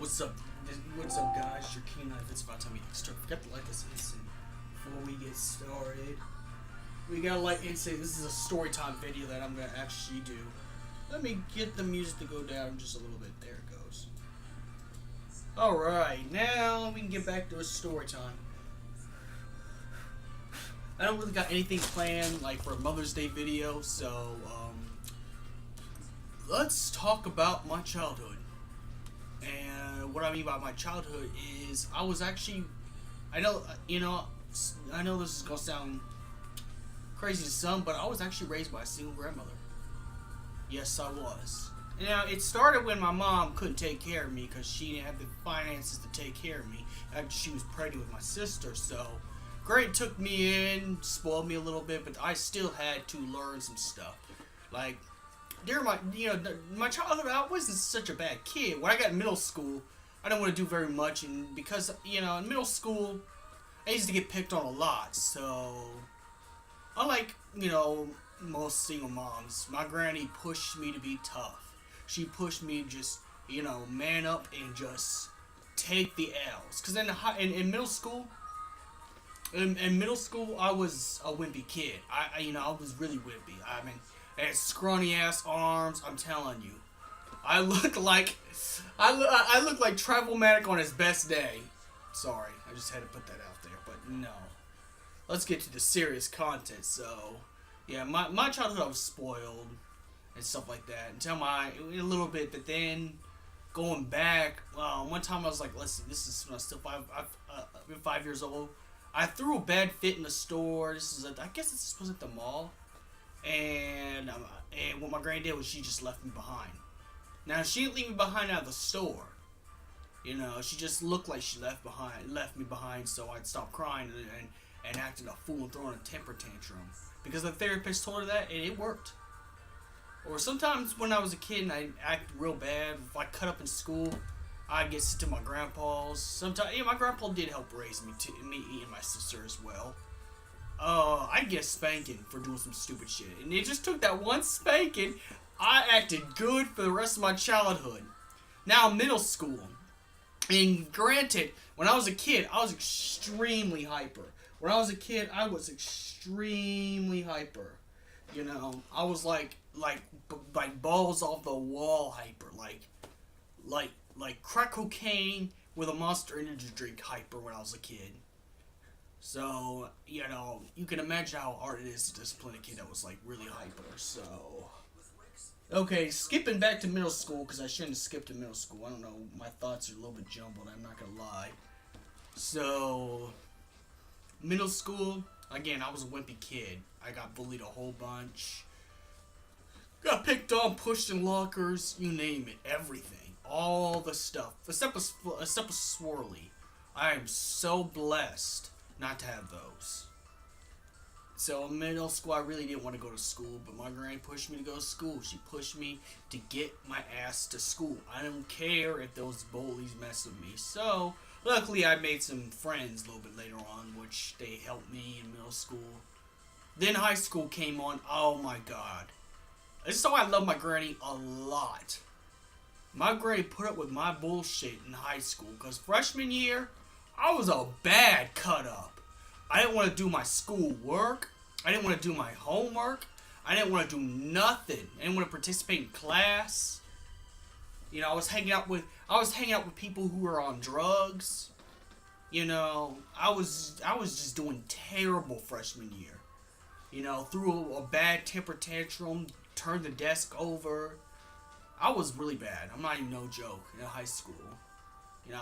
What's up? What's up, guys? Your King Knife. It's about time we start. Forget to like this instant before we get started. We gotta like instant. This is a story time video that I'm gonna actually do. Let me get the music to go down just a little bit. There it goes. All right, now we can get back to a story time. I don't really got anything planned like for a Mother's Day video, so let's talk about my childhood. And what I mean by my childhood is I was actually, I know this is gonna sound crazy to some, but I was actually raised by a single grandmother. Yes, I was. Now, it started when my mom couldn't take care of me because she didn't have the finances to take care of me after she was pregnant with my sister. So, Granny took me in, spoiled me a little bit, but I still had to learn some stuff. Like, during my childhood, I wasn't such a bad kid. When I got in middle school, I didn't want to do very much, and because, in middle school, I used to get picked on a lot, so, unlike, most single moms, my granny pushed me to be tough. She pushed me to just, man up and just take the L's. Because in middle school, I was a wimpy kid. I was really wimpy. I mean, I had scrawny ass arms. I'm telling you, I look like Travelmatic on his best day. Sorry, I just had to put that out there. But no, let's get to the serious content. So, yeah, my childhood I was spoiled and stuff like that until a little bit. But then going back, one time I was like, listen, this is when I was still 5 years old. I threw a bad fit in the store. I guess this was at the mall. And what my granny did was she just left me behind. Now, she didn't leave me behind out of the store. She just looked like she left me behind, so I'd stop crying and acting a fool and throwing a temper tantrum. Because the therapist told her that, and it worked. Or sometimes when I was a kid and I'd act real bad, if I cut up in school, I'd get sent to my grandpa's. Sometimes, my grandpa did help raise me and my sister as well. I'd get a spanking for doing some stupid shit. And it just took that one spanking. I acted good for the rest of my childhood. Now, middle school. And granted, when I was a kid, I was extremely hyper. When I was a kid, I was extremely hyper. I was like balls off the wall hyper. Like crack cocaine with a Monster Energy drink hyper when I was a kid. So, you can imagine how hard it is to discipline a kid that was, really hyper, so. Okay, skipping back to middle school, because I shouldn't have skipped to middle school. I don't know, my thoughts are a little bit jumbled, I'm not going to lie. So, middle school, again, I was a wimpy kid. I got bullied a whole bunch. Got picked on, pushed in lockers, you name it, everything. All the stuff, except a swirly. I am so blessed not to have those. So in middle school, I really didn't want to go to school, but my granny pushed me to go to school. She pushed me to get my ass to school. I don't care if those bullies mess with me. So luckily, I made some friends a little bit later on, which they helped me in middle school. Then high school came on. Oh my God! This is why I love my granny a lot. My granny put up with my bullshit in high school, because freshman year, I was a bad cut up. I didn't want to do my school work. I didn't want to do my homework. I didn't want to do nothing. I didn't want to participate in class. I was hanging out with people who were on drugs. I was just doing terrible freshman year. Threw a bad temper tantrum, turned the desk over. I was really bad. I'm not even no joke in high school.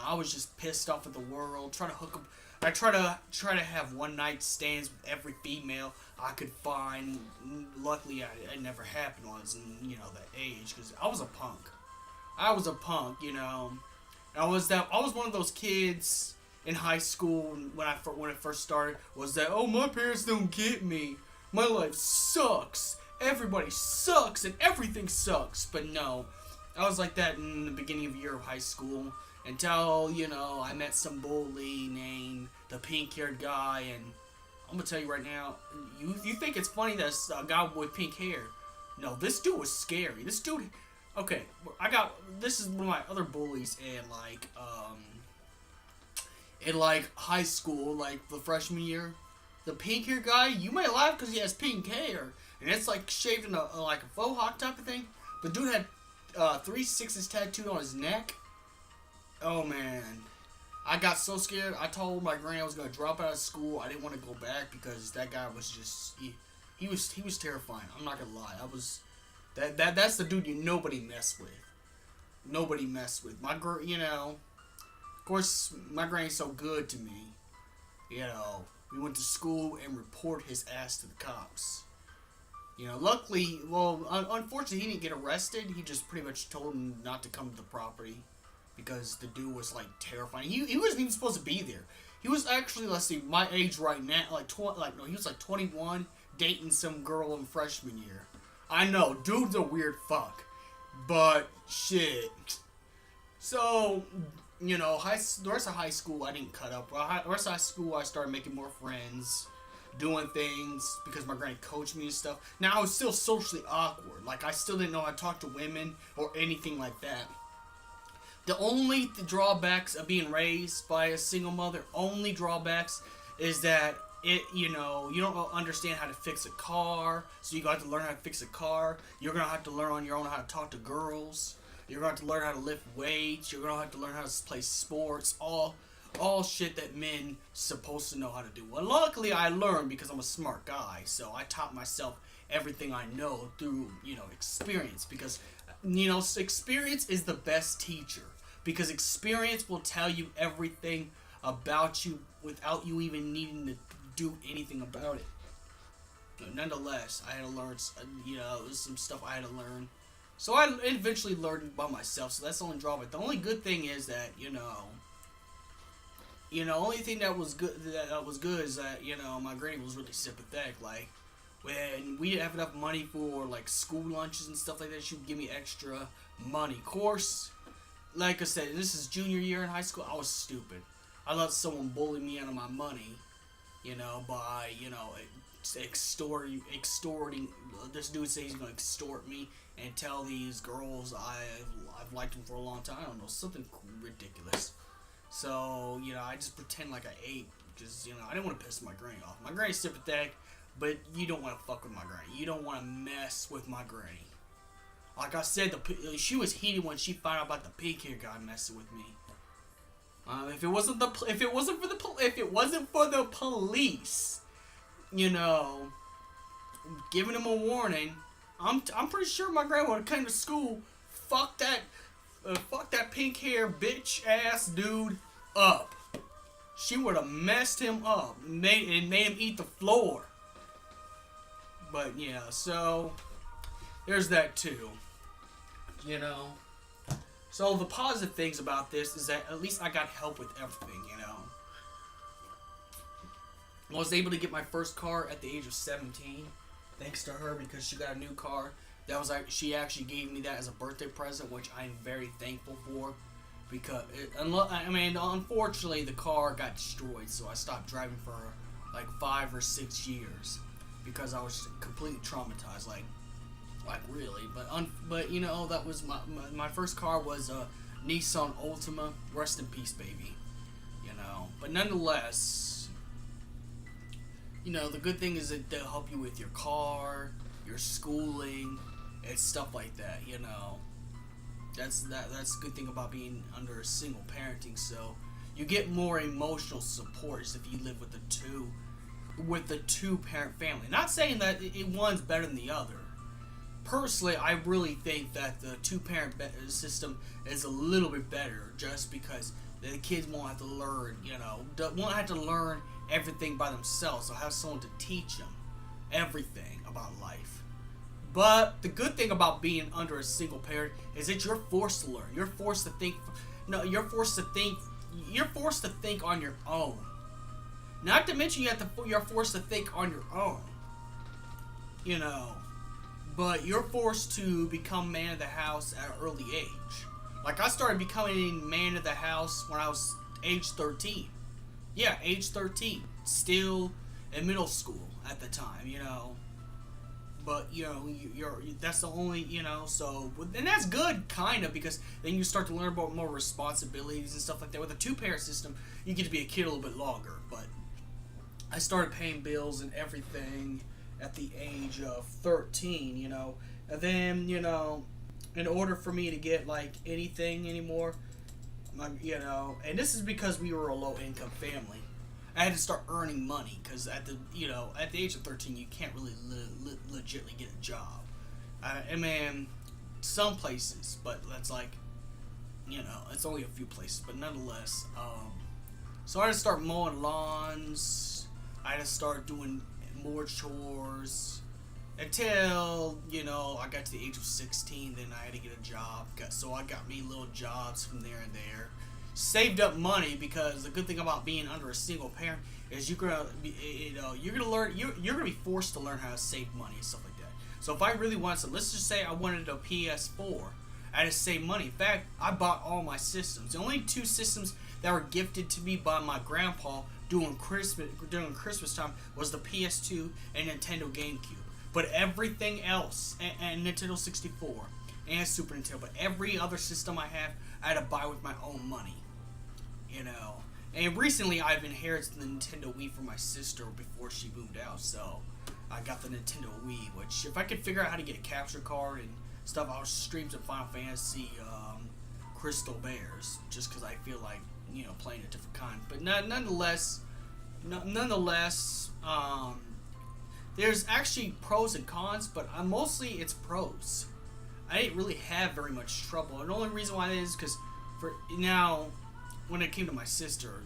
I was just pissed off at the world, trying to hook up. I try to have one night stands with every female I could find. Luckily, it never happened when I was in that age, because I was a punk. I was one of those kids in high school when it first started. Was that my parents don't get me. My life sucks. Everybody sucks and everything sucks. But no, I was like that in the beginning of the year of high school. Until, I met some bully named the pink-haired guy, and I'm gonna tell you right now, you think it's funny that a guy with pink hair. No, this dude was scary. This dude Okay, this is one of my other bullies in like high school, like the freshman year. The pink hair guy, you may laugh because he has pink hair, and it's like shaved in like a faux hawk type of thing. The dude had 3 6s tattooed on his neck. Oh man, I got so scared. I told my granny I was gonna drop out of school. I didn't want to go back because that guy was just he was terrifying. I'm not gonna lie. I was that's the dude nobody messed with. Nobody messed with my girl. You know, of course my granny's so good to me. You know, we went to school and reported his ass to the cops. You know, luckily, well, unfortunately, he didn't get arrested. He just pretty much told him not to come to the property because the dude was like terrifying. He wasn't even supposed to be there. He was actually, let's see, my age right now, no, he was like 21, dating some girl in freshman year. I know, dude's a weird fuck, but shit. So, you know, the rest of high school I didn't cut up. The rest of high school I started making more friends, doing things because my granny coached me and stuff. Now I was still socially awkward. Like I still didn't know how to talk to women or anything like that. The only drawbacks of being raised by a single mother, only drawbacks is that you don't understand how to fix a car, so you got to learn how to fix a car. You're gonna have to learn on your own how to talk to girls. You're gonna have to learn how to lift weights. You're gonna have to learn how to play sports. All shit that men supposed to know how to do. Well, luckily I learned because I'm a smart guy, so I taught myself everything I know through, experience, because, experience is the best teacher, because experience will tell you everything about you without you even needing to do anything about it. But nonetheless, I had to learn, some stuff I had to learn. So I eventually learned by myself, so that's the only drawback. The only good thing is that, only thing that was good is that, my granny was really sympathetic. Like, when we didn't have enough money for, like, school lunches and stuff like that, she would give me extra money. Of course, like I said, this is junior year in high school, I was stupid. I let someone bully me out of my money, by, extorting. This dude says he's going to extort me and tell these girls I've liked them for a long time. I don't know, something ridiculous. So, I just pretend like I ate because, I didn't want to piss my granny off. My granny's sympathetic, but you don't want to fuck with my granny. You don't want to mess with my granny. Like I said, she was heated when she found out about the pig hair guy messing with me. If it wasn't for the police, giving him a warning, I'm pretty sure my grandma would have come to school, fuck that pink hair bitch ass dude up. She would have messed him up, made him eat the floor. But yeah, so there's that too. So the positive things about this is that at least I got help with everything. I was able to get my first car at the age of 17, thanks to her, because she got a new car. She actually gave me that as a birthday present, which I'm very thankful for. Because unfortunately, the car got destroyed, so I stopped driving for like 5 or 6 years because I was completely traumatized, like really. But that was my first car was a Nissan Altima. Rest in peace, baby. But nonetheless, the good thing is that they'll help you with your car, your schooling, and stuff like that. That's a good thing about being under a single parenting. So you get more emotional support if you live with the two parent family. Not saying that one's better than the other. Personally, I really think that the two parent system is a little bit better, just because the kids won't have to learn, won't have to learn everything by themselves. They'll have someone to teach them everything about life. But the good thing about being under a single parent is that you're forced to learn. You're forced to think. You're forced to think on your own. Not to mention you're forced to think on your own. But you're forced to become man of the house at an early age. Like I started becoming man of the house when I was age 13. Yeah, age 13. Still in middle school at the time, but that's the only so and that's good kind of because then you start to learn about more responsibilities and stuff like that. With a two-parent system, you get to be a kid a little bit longer. But I started paying bills and everything at the age of 13, and then in order for me to get like anything anymore, and this is because we were a low-income family. I had to start earning money because at the age of 13 you can't really legitimately get a job. I mean, some places, but that's like it's only a few places, but nonetheless. So I had to start mowing lawns. I had to start doing more chores until I got to the age of 16. Then I had to get a job. So I got me little jobs from there and there. Saved up money because the good thing about being under a single parent is you're gonna be forced to learn how to save money and stuff like that. So if I really wanted something, let's just say I wanted a PS4, I had to save money. In fact, I bought all my systems. The only two systems that were gifted to me by my grandpa during Christmas time was the PS2 and Nintendo GameCube. But everything else, and Nintendo 64 and Super Nintendo, but every other system I had to buy with my own money. And recently I've inherited the Nintendo Wii from my sister before she moved out, so I got the Nintendo Wii, which if I could figure out how to get a capture card and stuff, I'll stream some Final Fantasy Crystal Bears, just because I feel like, playing a different kind. But nonetheless, there's actually pros and cons, but mostly it's pros. I didn't really have very much trouble. And the only reason why is because when it came to my sister,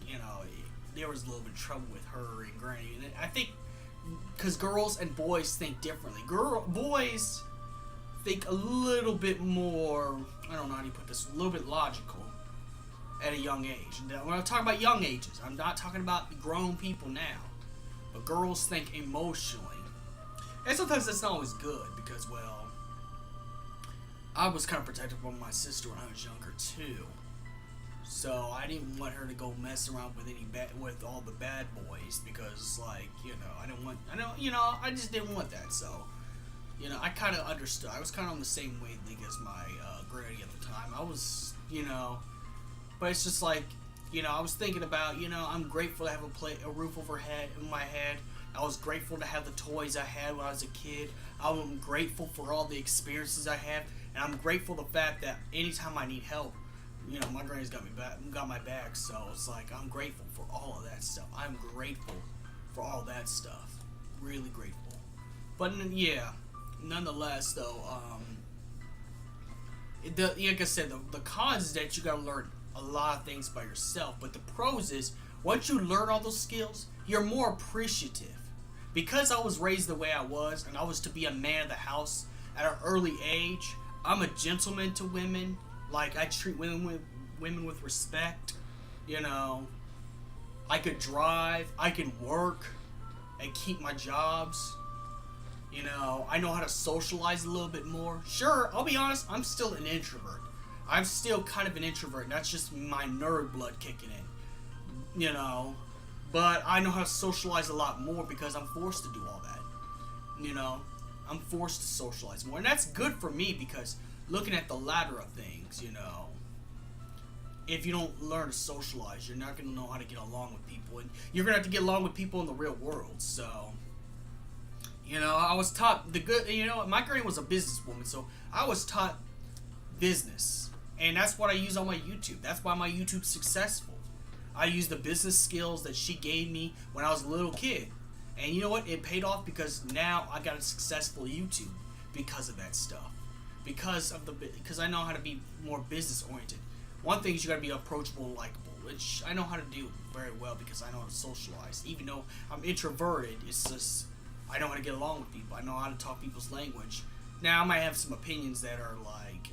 there was a little bit of trouble with her and Granny. And I think because girls and boys think differently. Boys think a little bit more, I don't know how you put this, a little bit logical at a young age. And when I'm talking about young ages, I'm not talking about grown people now. But girls think emotionally. And sometimes that's not always good because, well, I was kind of protective of my sister when I was younger too, so I didn't want her to go mess around with all the bad boys because, like, I just didn't want that. So, I kind of understood. I was kind of on the same wavelength as my granny at the time. I was, but it's just like, I was thinking about, I'm grateful to have a roof over my head. I was grateful to have the toys I had when I was a kid. I'm grateful for all the experiences I have. And I'm grateful the fact that anytime I need help, my granny's got my back. So it's like I'm grateful for all of that stuff. I'm grateful for all that stuff. Really grateful. But yeah, nonetheless though, like I said, the cons is that you gotta learn a lot of things by yourself. But the pros is once you learn all those skills, you're more appreciative. Because I was raised the way I was, and I was to be a man of the house at an early age. I'm a gentleman to women. Like, I treat women with respect. I could drive. I can work and keep my jobs. I know how to socialize a little bit more. Sure, I'll be honest, I'm still an introvert. I'm still kind of an introvert, and that's just my nerd blood kicking in. But I know how to socialize a lot more because I'm forced to do all that. I'm forced to socialize more. And that's good for me because looking at the ladder of things, if you don't learn to socialize, you're not going to know how to get along with people. And you're going to have to get along with people in the real world. So, I was taught my granny was a businesswoman. So I was taught business. And that's what I use on my YouTube. That's why my YouTube's successful. I use the business skills that she gave me when I was a little kid. And you know what? It paid off because now I got a successful YouTube because of that stuff. Because I know how to be more business oriented. One thing is you gotta be approachable and likable, which I know how to do very well because I know how to socialize. Even though I'm introverted, it's just I know how to get along with people. I know how to talk people's language. Now I might have some opinions that are like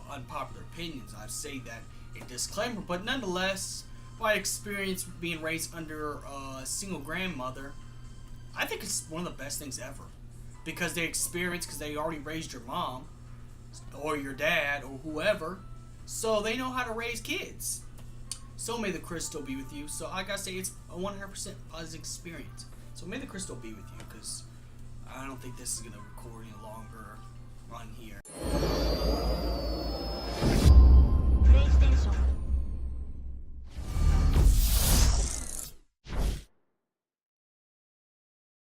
unpopular opinions. I say that in disclaimer, but nonetheless, my experience being raised under a single grandmother, I think it's one of the best things ever. Because they already raised your mom, or your dad, or whoever, so they know how to raise kids. So may the crystal be with you. So I gotta say, it's a 100% positive experience. So may the crystal be with you, because I don't think this is gonna record any longer on here.